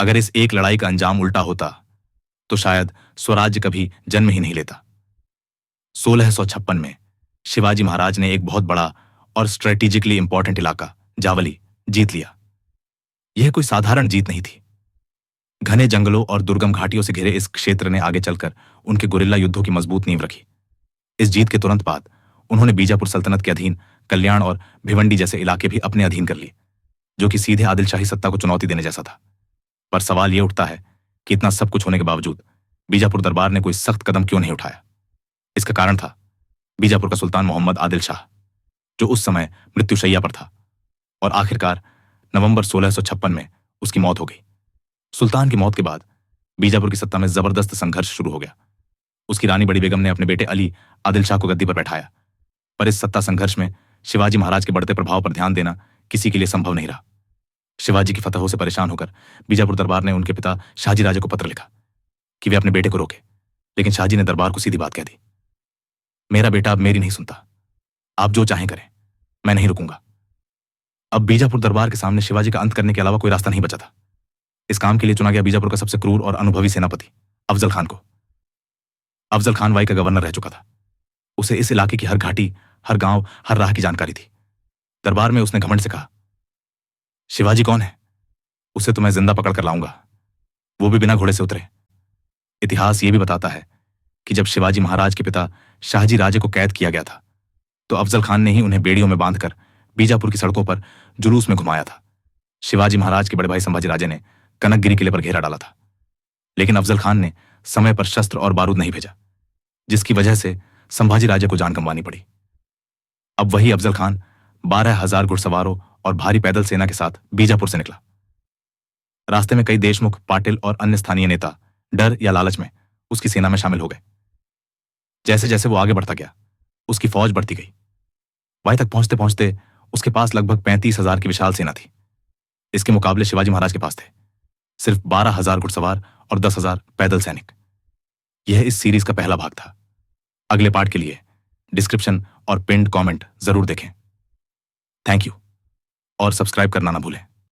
अगर इस एक लड़ाई का अंजाम उल्टा होता तो शायद स्वराज्य कभी जन्म ही नहीं लेता। 1656 में शिवाजी महाराज ने एक बहुत बड़ा और स्ट्रेटेजिकली इंपॉर्टेंट इलाका जावली जीत लिया। यह कोई साधारण जीत नहीं थी। घने जंगलों और दुर्गम घाटियों से घिरे इस क्षेत्र ने आगे चलकर उनके गुरिल्ला युद्धों की मजबूत नींव रखी। इस जीत के तुरंत बाद उन्होंने बीजापुर सल्तनत के अधीन कल्याण और भिवंडी जैसे इलाके भी अपने अधीन कर लिए, जो कि सीधे आदिलशाही सत्ता को चुनौती देने जैसा था। पर सवाल यह उठता है कि इतना सब कुछ होने के बावजूद बीजापुर दरबार ने कोई सख्त कदम क्यों नहीं उठाया। इसका कारण था बीजापुर का सुल्तान मोहम्मद आदिल शाह, जो उस समय मृत्युशैया पर था और आखिरकार नवंबर 1656 में उसकी मौत हो गई। सुल्तान की मौत के बाद बीजापुर की सत्ता में जबरदस्त संघर्ष शुरू हो गया। उसकी रानी बड़ी बेगम ने अपने बेटे अली आदिल शाह को गद्दी पर बैठाया, पर इस सत्ता संघर्ष में शिवाजी महाराज के बढ़ते प्रभाव पर ध्यान देना किसी के लिए संभव नहीं रहा। शिवाजी की फतहों से परेशान होकर बीजापुर दरबार ने उनके पिता शाहजी राजे को पत्र लिखा कि वे अपने बेटे को रोके, लेकिन शाहजी ने दरबार को सीधी बात कह दी, मेरा बेटा अब मेरी नहीं सुनता, आप जो चाहें करें, मैं नहीं रुकूंगा। अब बीजापुर दरबार के सामने शिवाजी का अंत करने के अलावा कोई रास्ता नहीं बचा था। इस काम के लिए चुना गया बीजापुर का सबसे क्रूर और अनुभवी सेनापति अफजल खान को। अफजल खान वाई का गवर्नर रह चुका था। उसे इस इलाके की हर घाटी, हर गांव, हर राह की जानकारी थी। दरबार में उसने घमंड से कहा, शिवाजी कौन है? उसे तो मैं जिंदा पकड़ कर लाऊंगा, वो भी बिना घोड़े से उतरे। इतिहास यह भी बताता है कि जब शिवाजी महाराज के पिता शाहजी राजे को कैद किया गया था तो अफजल खान ने ही उन्हें बेड़ियों में बांधकर बीजापुर की सड़कों पर जुलूस में घुमाया था। शिवाजी महाराज के बड़े भाई संभाजी राजे ने कनकगिरी किले पर घेरा डाला था, लेकिन अफजल खान ने समय पर शस्त्र और बारूद नहीं भेजा, जिसकी वजह से संभाजी राजे को जान गंवानी पड़ी। अब वही अफजल खान 12,000 घुड़सवारों और भारी पैदल सेना के साथ बीजापुर से निकला। रास्ते में कई देशमुख, पाटिल और अन्य स्थानीय नेता डर या लालच में उसकी सेना में शामिल हो गए। जैसे जैसे वो आगे बढ़ता गया, उसकी फौज बढ़ती गई। वहीं तक पहुंचते पहुंचते उसके पास लगभग 35,000 की विशाल सेना थी। इसके मुकाबले शिवाजी महाराज के पास थे सिर्फ 12,000 घुड़सवार और 10,000 पैदल सैनिक। यह इस सीरीज का पहला भाग था। अगले पार्ट के लिए डिस्क्रिप्शन और पिन्ड कमेंट जरूर देखें। थैंक यू और सब्सक्राइब करना ना भूलें।